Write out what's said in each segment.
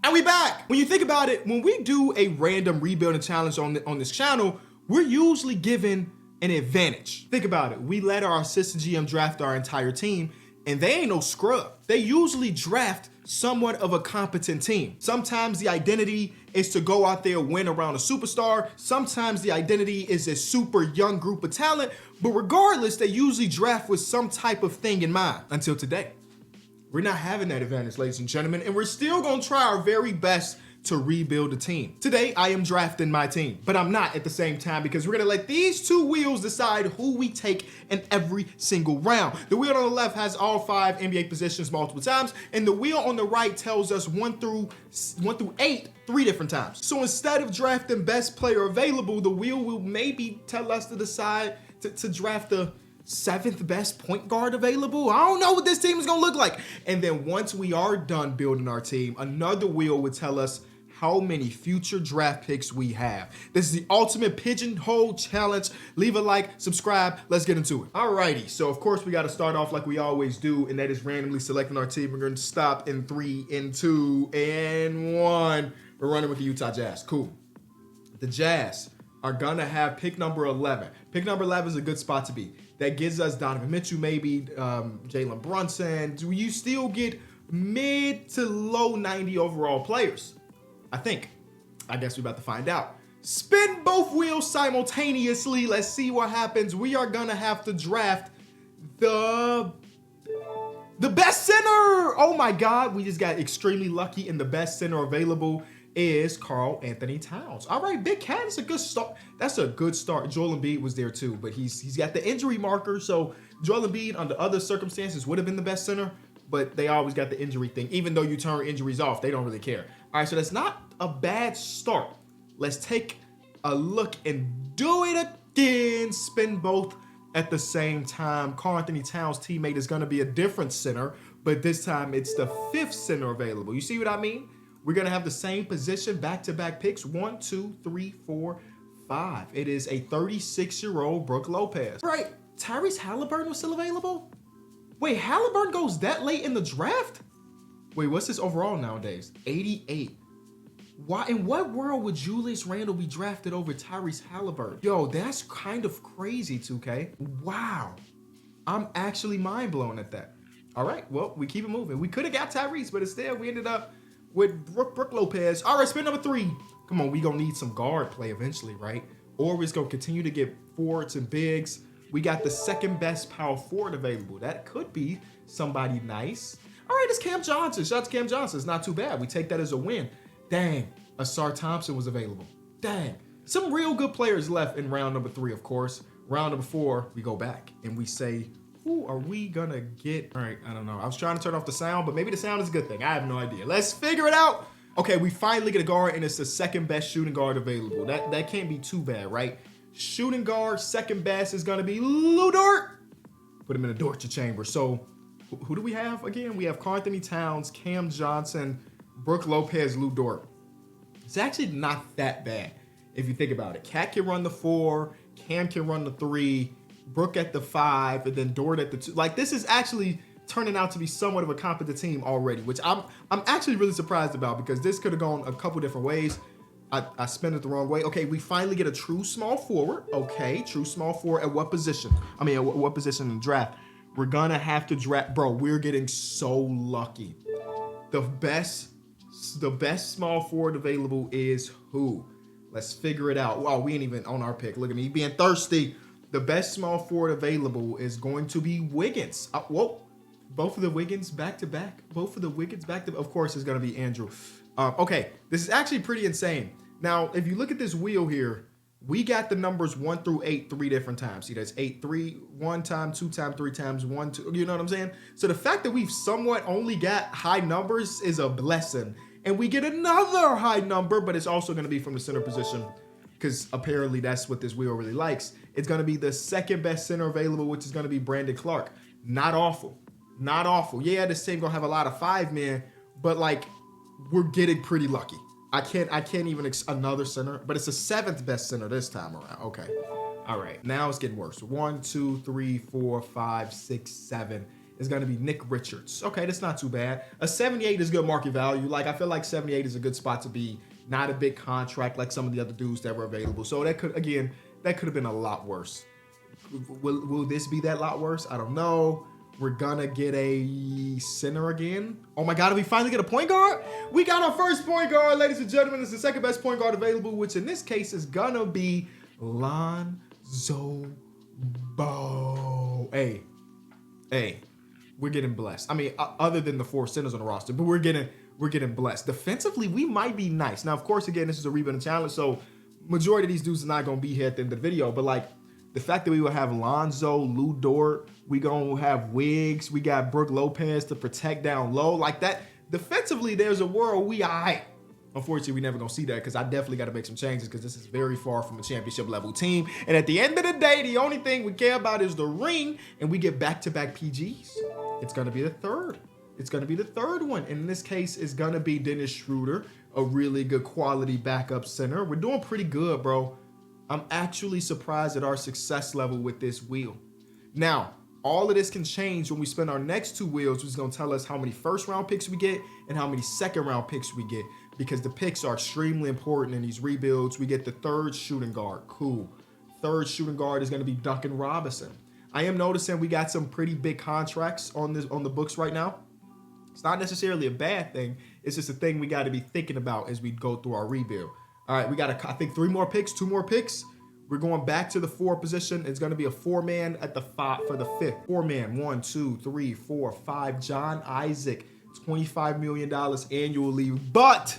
And we back. When you think about it, when we do a random rebuilding challenge on this channel, we're usually given an advantage. Think about it. We let our assistant GM draft our entire team, and they ain't no scrub. They usually draft somewhat of a competent team. Sometimes the identity is to go out there, win around a superstar. Sometimes the identity is a super young group of talent, but regardless, they usually draft with some type of thing in mind. Until today, we're not having that advantage, ladies and gentlemen, and we're still gonna try our very best to rebuild the team. Today, I am drafting my team, but I'm not at the same time because we're gonna let these two wheels decide who we take in every single round. The wheel on the left has all 5 NBA positions multiple times, and the wheel on the right tells us 1 through 8 3 different times. So instead of drafting best player available, the wheel will maybe tell us to decide to draft the 7th best point guard available. I don't know what this team is gonna look like. And then once we are done building our team, another wheel would tell us how many future draft picks we have. This is the ultimate pigeonhole challenge. Leave a like, subscribe, let's get into it. Alrighty, so of course we gotta start off like we always do, and that is randomly selecting our team. We're gonna stop in 3, in 2, and 1. We're running with the Utah Jazz, cool. The Jazz are gonna have pick number 11. Pick number 11 is a good spot to be. That gives us Donovan Mitchell, maybe Jalen Brunson. Do you still get mid to low 90 overall players? I think. I guess we're about to find out. Spin both wheels simultaneously. Let's see what happens. We are gonna have to draft the best center. Oh my God, we just got extremely lucky, and the best center available is Karl Anthony Towns. All right, Big Cat, that's a good start. That's a good start. Joel Embiid was there too, but he's got the injury marker, so Joel Embiid under other circumstances would have been the best center, but they always got the injury thing. Even though you turn injuries off, they don't really care. All right, so that's not a bad start. Let's take a look and do it again. Spin both at the same time. Karl Anthony Towns' teammate is gonna be a different center, but this time it's the 5th center available. You see what I mean? We're gonna have the same position, back-to-back picks, 1, 2, 3, 4, 5. It is a 36-year-old Brook Lopez. Right, Tyrese Halliburton was still available? Wait, Halliburton goes that late in the draft? Wait, what's his overall nowadays? 88. Why, in what world would Julius Randle be drafted over Tyrese Halliburton? Yo, that's kind of crazy, 2K. Wow, I'm actually mind blown at that. All right, well, we keep it moving. We could have got Tyrese, but instead we ended up with Brook Lopez. All right, spin number 3. Come on, we gonna need some guard play eventually, right? Or we're just gonna continue to get forwards and bigs. We got the 2nd best power forward available. That could be somebody nice. All right, it's Cam Johnson. Shout out to Cam Johnson. It's not too bad. We take that as a win. Dang, Asar Thompson was available. Dang, some real good players left in round number 3, of course. Round number 4, we go back and we say, who are we gonna get? All right, I don't know. I was trying to turn off the sound, but maybe the sound is a good thing. I have no idea. Let's figure it out. Okay, we finally get a guard, and it's the 2nd best shooting guard available. That can't be too bad, right? Shooting guard, 2nd best is gonna be Lu Dort. Put him in a torture chamber. So who do we have again? We have Karl Anthony Towns, Cam Johnson, Brook Lopez, Lu Dort. It's actually not that bad if you think about it. Cat can run the 4, Cam can run the 3, Brook at the 5, and then Dort at the 2. Like, this is actually turning out to be somewhat of a competent team already, which I'm actually really surprised about, because this could have gone a couple different ways. I spent it the wrong way. Okay, we finally get a true small forward. Okay, true small forward at what position? I mean, at what position in the draft? We're gonna have to draft, bro. We're getting so lucky. The best small forward available is who? Let's figure it out. Wow, we ain't even on our pick. Look at me being thirsty. The best small forward available is going to be Wiggins. Whoa, both of the Wiggins back to back. Both of the Wiggins back to. Of course, it's gonna be Andrew. Okay, this is actually pretty insane. Now, if you look at this wheel here, we got the numbers 1 through 8 3 different times. See, that's 8, 3, 1 time, 2 time, 3 times, 1, 2. You know what I'm saying? So the fact that we've somewhat only got high numbers is a blessing. And we get another high number, but it's also going to be from the center position, because apparently that's what this wheel really likes. It's going to be the 2nd best center available, which is going to be Brandon Clark. Not awful. Not awful. Yeah, this team going to have a lot of 5-men, but like, we're getting pretty lucky. I can't even another center, but it's the 7th best center this time around. Okay. All right. Now it's getting worse. 1, 2, 3, 4, 5, 6, 7, is going to be Nick Richards. Okay, that's not too bad. A 78 is good market value. Like, I feel like 78 is a good spot to be. Not a big contract like some of the other dudes that were available. So that could have been a lot worse. Will this be that lot worse? I don't know. We're gonna get a center again. Oh my God, did we finally get a point guard? We got our first point guard, ladies and gentlemen. It's the second best point guard available, which in this case is gonna be Lonzo Ball. Hey, we're getting blessed. I mean, other than the 4 centers on the roster, but we're getting blessed. Defensively, we might be nice. Now, of course, again, this is a rebounding challenge, so majority of these dudes are not gonna be here at the end of the video, but like the fact that we will have Lonzo, Lou Dort, we gonna have Wiggs, we got Brook Lopez to protect down low. Like that, defensively, there's a world we all right. Unfortunately, we never gonna see that because I definitely got to make some changes because this is very far from a championship level team. And at the end of the day, the only thing we care about is the ring, and we get back-to-back PGs. It's gonna be the third. It's gonna be the third one. And in this case, it's gonna be Dennis Schroeder, a really good quality backup center. We're doing pretty good, bro. I'm actually surprised at our success level with this wheel. Now, all of this can change when we spend our next 2 wheels, which is going to tell us how many first-round picks we get and how many second-round picks we get, because the picks are extremely important in these rebuilds. We get the 3rd shooting guard. Cool. 3rd shooting guard is going to be Duncan Robinson. I am noticing we got some pretty big contracts on the books right now. It's not necessarily a bad thing. It's just a thing we got to be thinking about as we go through our rebuild. All right, we got, I think, 3 more picks, 2 more picks. We're going back to the 4 position. It's going to be a 4-man at the 5 for the 5th. 4-man, 1, 2, 3, 4, 5. John Isaac, $25 million annually, but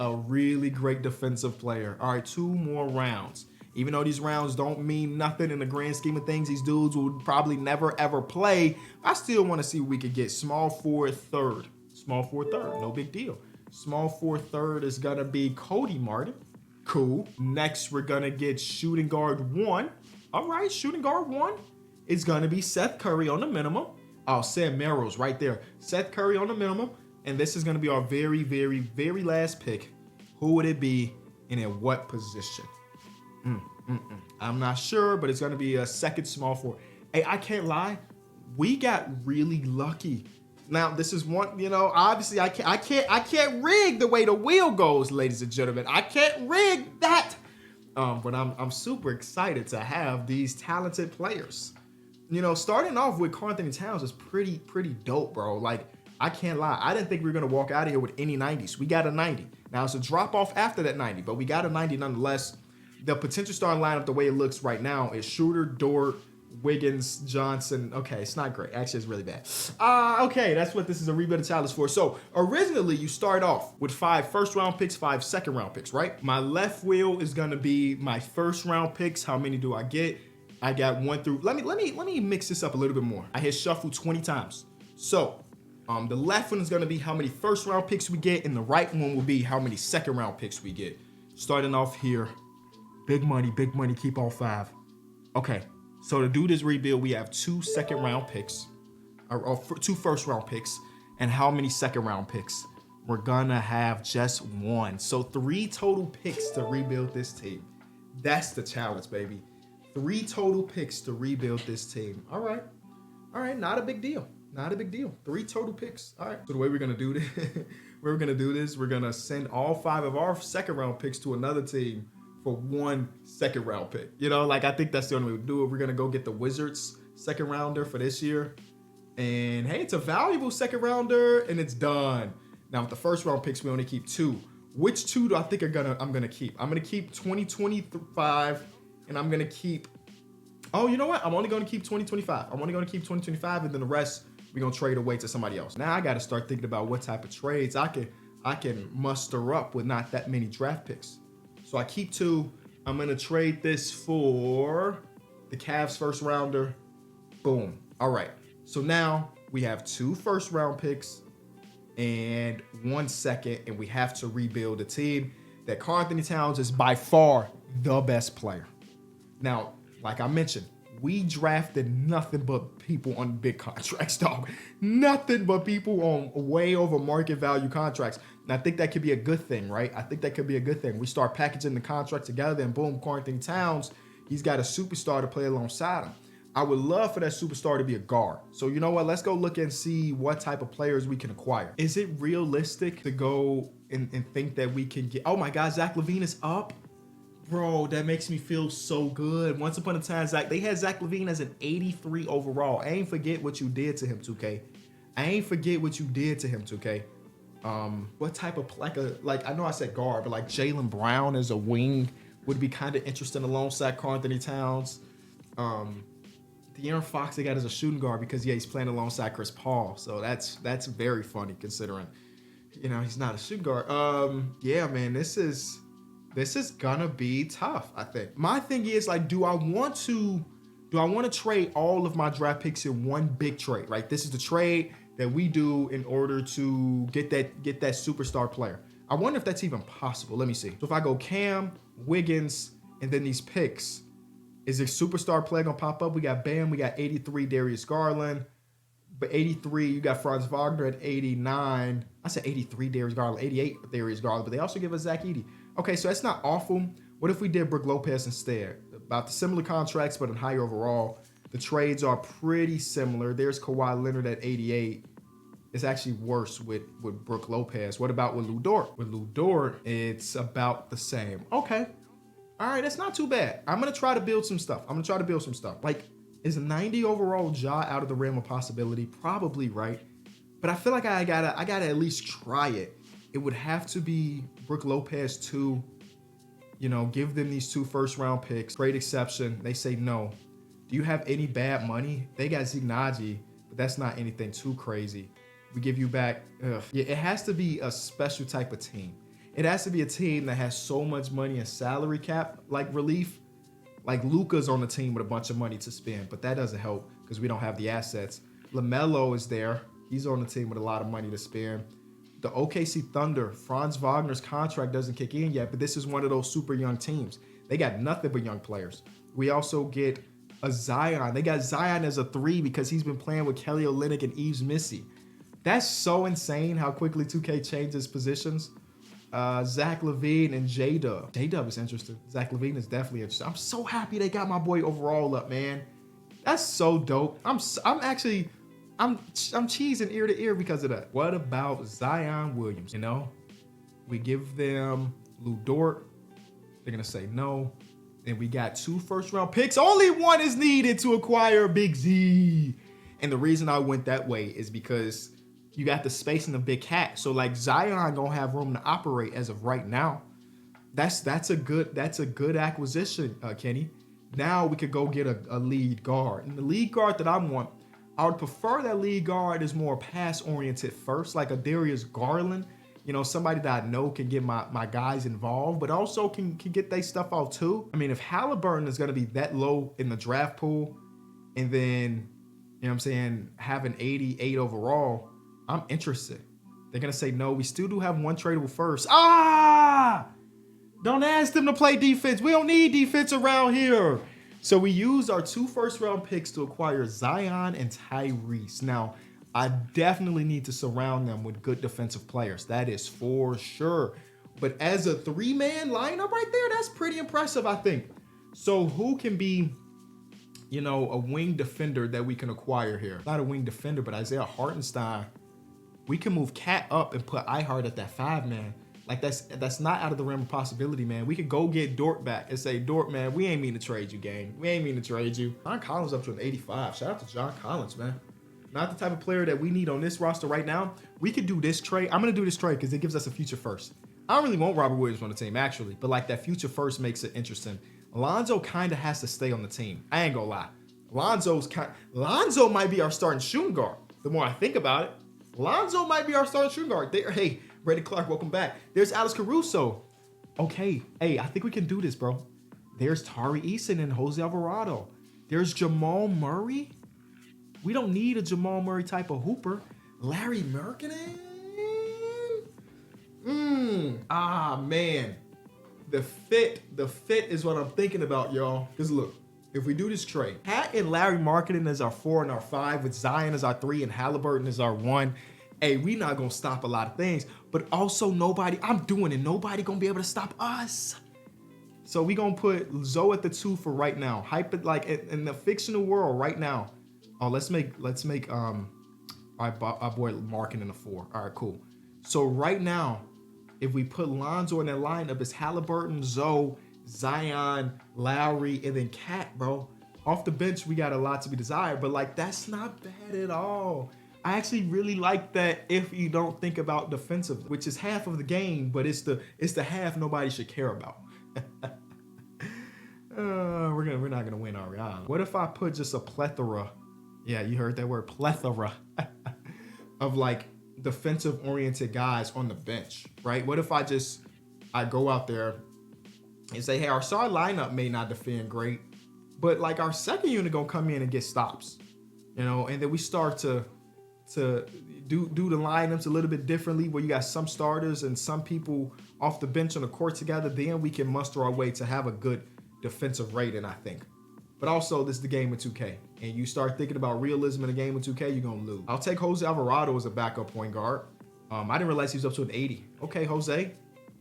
a really great defensive player. All right, 2 more rounds. Even though these rounds don't mean nothing in the grand scheme of things, these dudes will probably never, ever play. I still want to see what we could get. Small forward 3rd. Small forward 3rd, no big deal. Small forward 3rd is going to be Cody Martin. Cool. Next, we're going to get shooting guard 1. All right, shooting guard 1 is going to be Seth Curry on the minimum. Oh, Sam Merrill's right there. Seth Curry on the minimum. And this is going to be our very, very, very last pick. Who would it be and in what position? I'm not sure, but it's going to be a 2nd small forward. Hey, I can't lie. We got really lucky. Now, this is one, you know, obviously I can't rig the way the wheel goes, ladies and gentlemen. I can't rig that. But I'm super excited to have these talented players. You know, starting off with Carlton Towns is pretty dope, bro. Like, I can't lie. I didn't think we were going to walk out of here with any 90s. We got a 90. Now, it's a drop off after that 90, but we got a 90 nonetheless. The potential starting lineup, the way it looks right now, is Schroeder, Dort, Wiggins, Johnson. Okay, it's not great. Actually, it's really bad. Okay, that's what this is a rebuilding challenge for. So originally, you start off with 5 first-round picks, 5 second-round picks, right? My left wheel is gonna be my first-round picks. How many do I get? I got 1 through. Let me mix this up a little bit more. I hit shuffle 20 times. So the left one is gonna be how many first-round picks we get, and the right one will be how many second-round picks we get. Starting off here, big money, keep all 5. Okay. So to do this rebuild, we have 2 second-round picks, or 2 first-round picks, and how many second-round picks? We're gonna have just 1. So 3 total picks to rebuild this team. That's the challenge, baby. 3 total picks to rebuild this team. All right, not a big deal. 3 total picks. All right. So the way we're gonna do this, we're gonna send all 5 of our second-round picks to another team for 1 second-round pick. You know, like, I think that's the only way to do it. We're gonna go get the Wizards second rounder for this year. And hey, it's a valuable second rounder, and it's done. Now with the first round picks, we only keep 2. Which 2 do I think I'm gonna keep? I'm gonna keep 2025, and I'm gonna keep, oh, you know what? I'm only gonna keep 2025. And then the rest, we're gonna trade away to somebody else. Now I gotta start thinking about what type of trades I can muster up with not that many draft picks. So I keep 2. I'm going to trade this for the Cavs first rounder. Boom. All right. So now we have 2 first round picks and 1 second, and we have to rebuild a team that Carlton Towns is by far the best player. Now, like I mentioned, we drafted nothing but people on big contracts, dog. Nothing but people on way over market value contracts. And I think that could be a good thing, right? We start packaging the contract together, and boom, Carlton Towns, he's got a superstar to play alongside him. I would love for that superstar to be a guard. So you know what? Let's go look and see what type of players we can acquire. Is it realistic to go and think that we can get, oh my God, Zach LaVine is up? Bro, that makes me feel so good. Once upon a time, they had Zach LaVine as an 83 overall. I ain't forget what you did to him, 2K. I ain't forget what you did to him, 2K. What type of, like I know I said guard, but like Jaylen Brown as a wing would be kind of interesting alongside Karl Anthony Towns. De'Aaron Fox they got as a shooting guard because he's playing alongside Chris Paul. So that's very funny considering, you know, he's not a shooting guard. Yeah, man, this is gonna be tough, I think. My thing is, like, do I want to trade all of my draft picks in one big trade, right? This is the trade that we do in order to get that superstar player. I wonder if that's even possible. Let me see. So if I go Cam, Wiggins, and then these picks, is a superstar player gonna pop up? We got Bam, we got 83 Darius Garland, but 83, you got Franz Wagner at 89. I said 83 Darius Garland, 88 Darius Garland, but they also give us Zach Edey. Okay, so that's not awful. What if we did Brook Lopez instead? About the similar contracts, but in higher overall. The trades are pretty similar. There's Kawhi Leonard at 88. It's actually worse with Brook Lopez. What about with Lu Dort? With Lu Dort, it's about the same. Okay. All right, that's not too bad. I'm going to try to build some stuff. Like, is a 90 overall Ja out of the realm of possibility? Probably, right? But I feel like I gotta at least try it. It would have to be Brook Lopez too. You know, give them these 2 first-round picks. Great exception. They say no. Do you have any bad money? They got Zignaji, but that's not anything too crazy. We give you back. Ugh. Yeah, it has to be a special type of team. It has to be a team that has so much money and salary cap like relief. Like Luka's on the team with a bunch of money to spend, but that doesn't help because we don't have the assets. LaMelo is there. He's on the team with a lot of money to spend. The OKC Thunder, Franz Wagner's contract doesn't kick in yet, but this is one of those super young teams. They got nothing but young players. We also get a Zion. They got Zion as a 3 because he's been playing with Kelly Olynyk and Yves Missy. That's so insane how quickly 2K changes positions. Zach LaVine and J-Dub. J-Dub is interesting. Zach LaVine is definitely interesting. I'm so happy they got my boy overall up, man. That's so dope. I'm cheesing ear to ear because of that. What about Zion Williams? You know, we give them Lu Dort. They're gonna say no. Then we got 2 first-round picks. Only 1 is needed to acquire Big Z. And the reason I went that way is because you got the space in the big hat. So like Zion gonna have room to operate as of right now. That's a good acquisition, Kenny. Now we could go get a lead guard. And the lead guard that I want, I would prefer that lead guard is more pass-oriented first, like a Darius Garland. You know, somebody that I know can get my guys involved, but also can get their stuff out too. I mean, if Halliburton is gonna be that low in the draft pool, and then, you know what I'm saying, have an 88 overall, I'm interested. They're gonna say no. We still do have 1 tradable first. Don't ask them to play defense. We don't need defense around here. So we used our 2 first-round picks to acquire Zion and Tyrese. Now, I definitely need to surround them with good defensive players. That is for sure. But as a 3-man lineup right there, that's pretty impressive, I think. So who can be, you know, a wing defender that we can acquire here? Not a wing defender, but Isaiah Hartenstein. We can move Cat up and put Ihart at that 5-man. Like, that's not out of the realm of possibility, man. We could go get Dort back and say, Dort, man, we ain't mean to trade you, gang. We ain't mean to trade you. John Collins up to an 85. Shout out to John Collins, man. Not the type of player that we need on this roster right now. We could do this trade. I'm going to do this trade because it gives us a future first. I don't really want Robert Williams on the team, actually. But, like, that future first makes it interesting. Lonzo kind of has to stay on the team. I ain't going to lie. Lonzo might be our starting shooting guard. The more I think about it. Lonzo might be our starting shooting guard. There, hey, Brady Clark, welcome back. There's Alex Caruso. Okay, hey, I think we can do this, bro. There's Tari Eason and Jose Alvarado. There's Jamal Murray. We don't need a Jamal Murray type of hooper. Larry Markkinen. Man. The fit is what I'm thinking about, y'all. Because look, if we do this trade, Pat and Larry Markkinen as our 4 and our 5, with Zion as our 3 and Halliburton as our 1. Hey, we not gonna stop a lot of things, but also nobody gonna be able to stop us. So we gonna put Zoe at the 2 for right now. Like in the fictional world right now. Oh, let's make our boy Markin in the 4. All right, cool. So right now, if we put Lonzo in that lineup, it's Halliburton, Zoe, Zion, Lowry, and then Cat, bro. Off the bench, we got a lot to be desired, but like that's not bad at all. I actually really like that if you don't think about defensive, which is half of the game, but it's the half nobody should care about. We're not gonna win Ariana. What if I put just a plethora? Yeah, you heard that word, plethora, of like defensive oriented guys on the bench, right? What if I go out there and say, hey, our star lineup may not defend great, but like our second unit gonna come in and get stops, and then we start to do the lineups a little bit differently, where you got some starters and some people off the bench on the court together. Then we can muster our way to have a good defensive rating, I think. But also, this is the game of 2K, and you start thinking about realism in a game of 2K, you're gonna lose. I'll take Jose Alvarado as a backup point guard. I didn't realize he was up to an 80. Okay, Jose.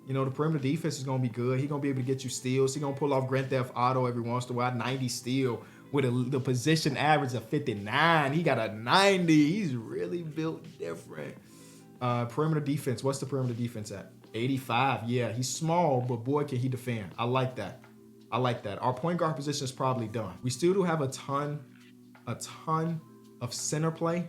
The perimeter defense is gonna be good. He's gonna be able to get you steals. He's gonna pull off Grand Theft Auto every once in a while, 90 steal with the position average of 59. He got a 90. He's really built different. Perimeter defense. What's the perimeter defense at? 85. Yeah, he's small, but boy, can he defend. I like that. Our point guard position is probably done. We still do have a ton of center play.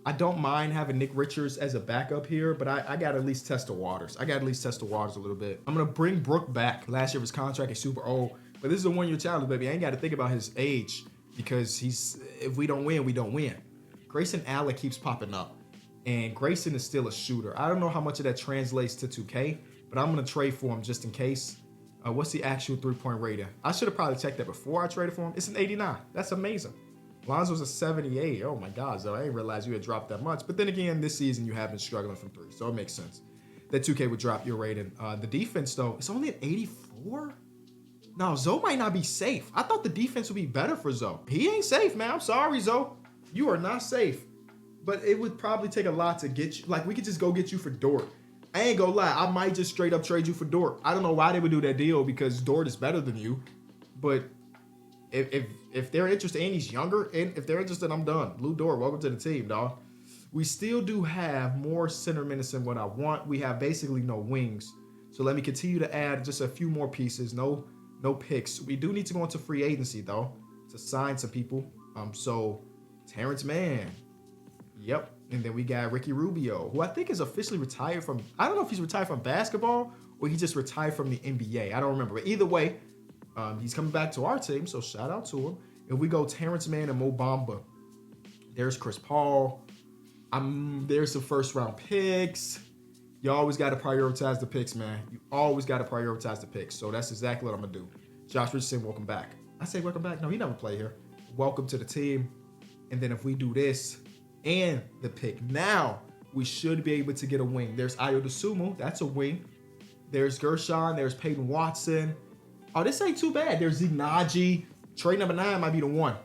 I don't mind having Nick Richards as a backup here, but I got to at least test the waters. a little bit. I'm going to bring Brook back. Last year his contract is super old, but this is a one-year challenge, baby. I ain't got to think about his age because if we don't win, we don't win. Grayson Allen keeps popping up, and Grayson is still a shooter. I don't know how much of that translates to 2K, but I'm going to trade for him just in case. What's the actual three-point rating? I should have probably checked that before I traded for him. It's an 89. That's amazing. Lonzo's a 78. Oh my God, Zoe, I didn't realize you had dropped that much. But then again, this season you have been struggling from 3, so it makes sense that 2K would drop your rating. The defense, though, it's only at 84? No, Zoe might not be safe. I thought the defense would be better for Zoe. He ain't safe, man. I'm sorry, Zoe. You are not safe. But it would probably take a lot to get you. Like, we could just go get you for Dort. I ain't gonna lie, I might just straight up trade you for Dort. I don't know why they would do that deal because Dort is better than you. But if they're interested and he's younger, and if they're interested, I'm done. Lou Dort, welcome to the team, dog. We still do have more center minutes than what I want. We have basically no wings. So let me continue to add just a few more pieces. No picks. We do need to go into free agency, though, to sign some people. So Terrence Mann. Yep. And then we got Ricky Rubio, who I think is officially retired from, I don't know if he's retired from basketball or he just retired from the NBA. I don't remember. But either way, he's coming back to our team, so shout out to him. If we go Terrence Mann and Mo Bamba, there's Chris Paul. There's some first-round picks. You always got to prioritize the picks, man. You always got to prioritize the picks. So that's exactly what I'm going to do. Josh Richardson, welcome back. I say welcome back. No, he never played here. Welcome to the team. And then if we do this, and the pick. Now, we should be able to get a wing. There's Ayo Dosunmu. That's a wing. There's Gershon. There's Peyton Watson. Oh, this ain't too bad. There's Ignaji. Trade number 9 might be the one.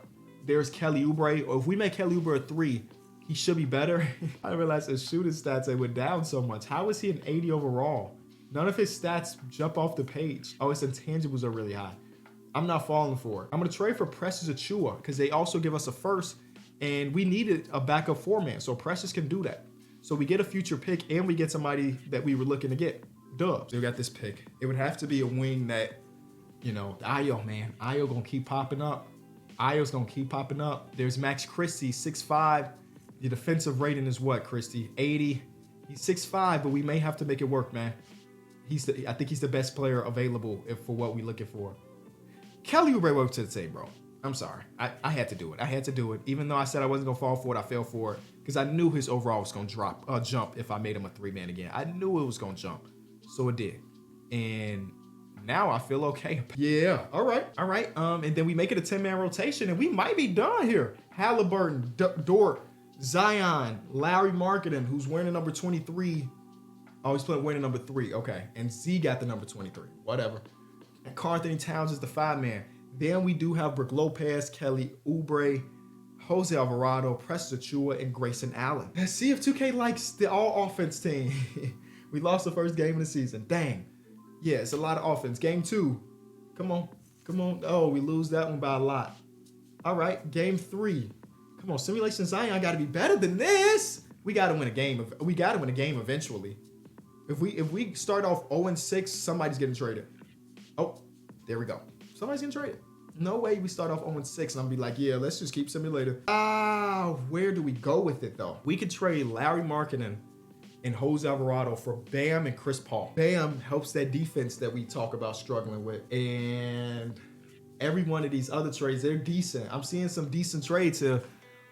There's Kelly Oubre. Or if we make Kelly Oubre a 3, he should be better. I realized his shooting stats, they went down so much. How is he an 80 overall? None of his stats jump off the page. Oh, his intangibles are really high. I'm not falling for it. I'm going to trade for Precious Achiuwa because they also give us a first. And we needed a backup 4-man, so Precious can do that. So we get a future pick, and we get somebody that we were looking to get. Dubs. So we got this pick. It would have to be a wing that, Ayo, man. Ayo gonna keep popping up. Ayo's gonna keep popping up. There's Max Christie, 6'5". The defensive rating is what, Christie? 80. He's 6'5", but we may have to make it work, man. I think he's the best player available for what we're looking for. Kelly Oubre, welcome to the team, bro. I'm sorry. I had to do it. Even though I said I wasn't going to fall for it, I fell for it. Because I knew his overall was going to jump if I made him a 3-man again. I knew it was going to jump. So it did. And now I feel okay. Yeah. All right. And then we make it a 10-man rotation, and we might be done here. Halliburton, Dort, Zion, Larry Marketing, who's wearing the number 23. Oh, he's wearing the number 3. Okay. And Z got the number 23. Whatever. And Karl-Anthony Towns is the 5-man. Then we do have Brook Lopez, Kelly Oubre, Jose Alvarado, Precious Achiuwa, and Grayson Allen. Let's see if 2K likes the all-offense team. We lost the first game of the season. Dang. Yeah, it's a lot of offense. Game 2, Come on. Come on. Oh, we lose that one by a lot. All right, game 3. Come on, Simulation Zion got to be better than this. We got to win a game. We got to win a game eventually. If we start off 0-6, somebody's getting traded. Oh, there we go. Somebody's getting traded. No way we start off 0-6 and I'm be like, yeah, let's just keep Simulator. Where do we go with it though? We could trade Larry Markkinen and Jose Alvarado for Bam and Chris Paul. Bam helps that defense that we talk about struggling with. And every one of these other trades, they're decent. I'm seeing some decent trades here,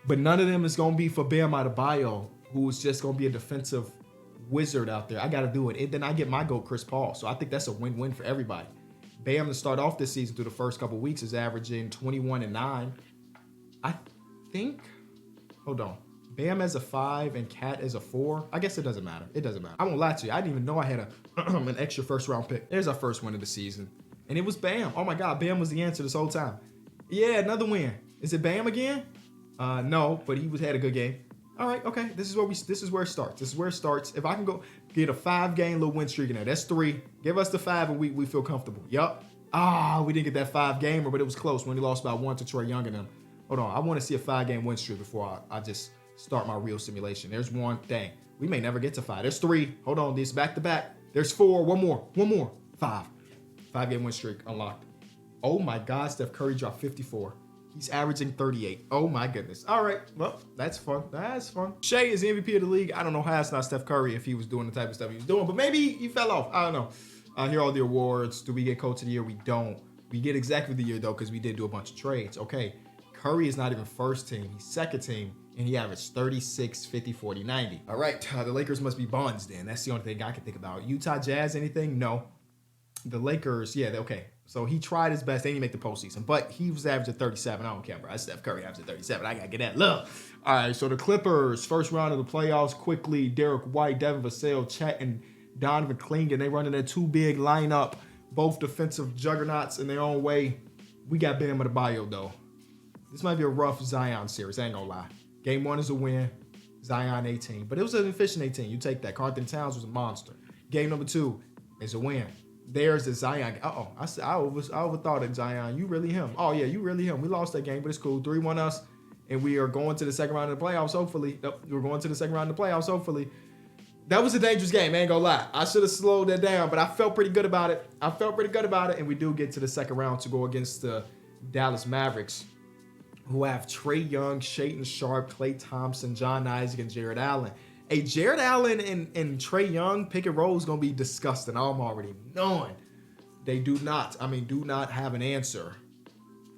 but none of them is going to be for Bam Adebayo, who is just going to be a defensive wizard out there. I got to do it. And then I get my GOAT, Chris Paul. So I think that's a win-win for everybody. Bam, to start off this season through the first couple weeks, is averaging 21 and 9. I think, hold on. Bam as a 5 and Cat as a 4. I guess it doesn't matter. It doesn't matter. I won't lie to you. I didn't even know I had an extra first round pick. There's our first win of the season. And it was Bam. Oh my God, Bam was the answer this whole time. Yeah, another win. Is it Bam again? No, but he had a good game. All right, okay. This is where it starts. This is where it starts. If I can go get a 5-game little win streak in there, that's 3. Give us the 5 and we feel comfortable. Yup. We didn't get that 5-gamer, but it was close when he lost by 1 to Trae Young and them. Hold on, I want to see a 5-game win streak before I just start my real simulation. There's 1. Dang, we may never get to 5. There's 3. Hold on, these back to back. There's 4. One more. 5. 5-game win streak unlocked. Oh my God, Steph Curry dropped 54. He's averaging 38. Oh my goodness. All right, well, that's fun. That's fun. Shea is the MVP of the league. I don't know how it's not Steph Curry if he was doing the type of stuff he was doing, but maybe he fell off. I don't know. Here are all the awards. Do we get Coach of the Year? We don't. We get Executive of the Year though, because we did do a bunch of trades. Okay, Curry is not even first team. He's second team, and he averaged 36, 50, 40, 90. All right, the Lakers must be Bonds then. That's the only thing I can think about. Utah Jazz, anything? No. The Lakers, yeah, okay. So he tried his best. They didn't make the postseason, but he was averaging 37. I don't care, bro. That's Steph Curry averaging 37. I got to get that love. All right, so the Clippers, first round of the playoffs, quickly. Derek White, Devin Vassell, Chet, and Donovan Clingan. They running that 2-big lineup, both defensive juggernauts in their own way. We got Bam Adebayo, though. This might be a rough Zion series. I ain't going to lie. Game 1 is a win. Zion 18. But it was an efficient 18. You take that. Karl Anthony Towns was a monster. Game number 2 is a win. There's the Zion. I overthought it, Zion. You really him. Oh, yeah, you really him. We lost that game, but it's cool. 3-1 us, and we are going to the second round of the playoffs, hopefully. Nope, we're going to the second round of the playoffs, hopefully. That was a dangerous game, I ain't gonna lie. I should have slowed that down, but I felt pretty good about it. And we do get to the second round to go against the Dallas Mavericks, who have Trae Young, Shaedon Sharpe, Klay Thompson, John Isaac, and Jared Allen. Hey, Jared Allen and Trae Young pick and roll is going to be disgusting. I'm already knowing. They do not have an answer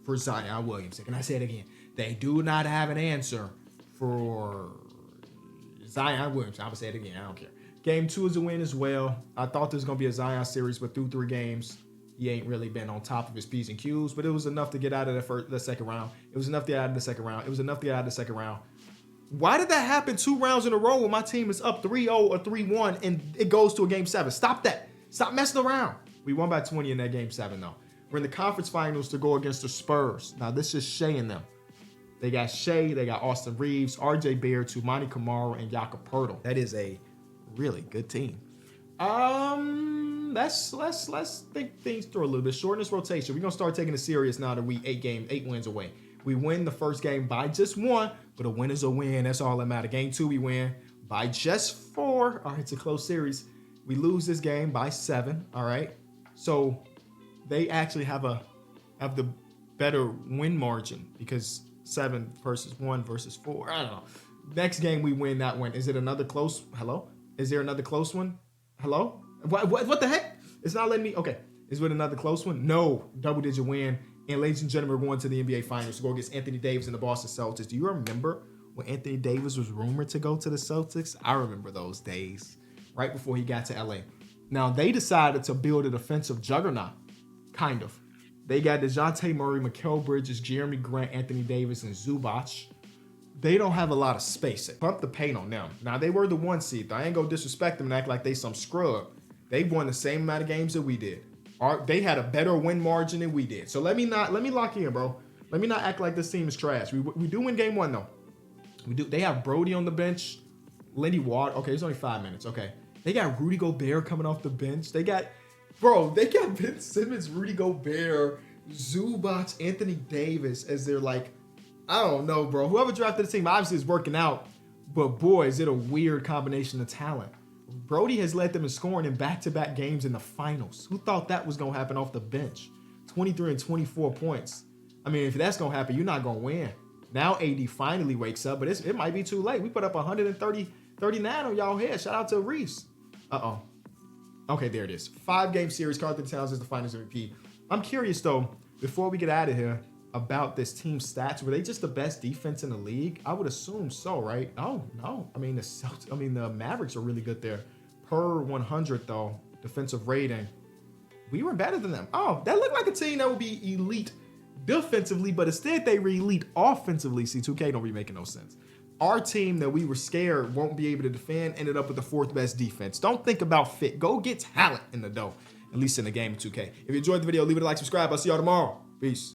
for Zion Williamson. Can I say it again? They do not have an answer for Zion Williamson. I'm going to say it again. I don't care. Game 2 is a win as well. I thought this was going to be a Zion series, but through 3 games, he ain't really been on top of his P's and Q's, but it was enough to get out of the second round. Why did that happen 2 rounds in a row when my team is up 3-0 or 3-1 and it goes to a game 7? Stop that. Stop messing around. We won by 20 in that game 7, though. We're in the conference finals to go against the Spurs. Now, this is Shea and them. They got Shea, they got Austin Reeves, RJ Barrett, Toumani Camara, and Jakob Poeltl. That is a really good team. Let's think things through a little bit. Shorten this rotation. We're going to start taking it serious now that we 8 wins away. We win the first game by just 1, but a win is a win. That's all that matters. Game 2, we win by just 4. All right, it's a close series. We lose this game by 7. All right, so they actually have the better win margin because 7 versus 1 versus 4. I don't know. Next game, we win that one. Is it another close? Hello? Is there another close one? Hello? What the heck? It's not letting me. Okay. Is it another close one? No. Double-digit win. And ladies and gentlemen, we're going to the NBA Finals to go against Anthony Davis and the Boston Celtics. Do you remember when Anthony Davis was rumored to go to the Celtics? I remember those days, right before he got to LA. Now, they decided to build a defensive juggernaut, kind of. They got DeJounte Murray, Mikal Bridges, Jeremy Grant, Anthony Davis, and Zubac. They don't have a lot of space. Pump the paint on them. Now, they were the 1 seed. I ain't gonna disrespect them and act like they some scrub. They won the same amount of games that we did. They had a better win margin than we did. So let me lock in, bro. Let me not act like this team is trash. We do win game 1 though. We do. They have Brody on the bench, Lindy Watt. Okay, it's only 5 minutes. Okay, they got Rudy Gobert coming off the bench. They got Bro, they got Ben Simmons, Rudy Gobert, Zubac, Anthony Davis as their like, I don't know, bro. Whoever drafted the team obviously is working out, but boy, is it a weird combination of talent. Brody has led them in scoring in back-to-back games in the finals. Who thought that was going to happen off the bench? 23 and 24 points. I mean, if that's going to happen, you're not going to win. Now AD finally wakes up, but it might be too late. We put up 139 on y'all head. Shout out to Reese. Uh-oh. Okay, there it is. 5-game series. Karl Anthony Towns is the finals MVP. I'm curious, though, before we get out of here, about this team's stats. Were they just the best defense in the league? I would assume so, right? Oh, no. I mean, the Mavericks are really good there. Per 100, though, defensive rating, we were better than them. Oh, that looked like a team that would be elite defensively, but instead they were elite offensively. See, 2K don't be making no sense. Our team that we were scared won't be able to defend ended up with the 4th best defense. Don't think about fit. Go get talent in the dough, at least in the game of 2K. If you enjoyed the video, leave it a like, subscribe. I'll see y'all tomorrow. Peace.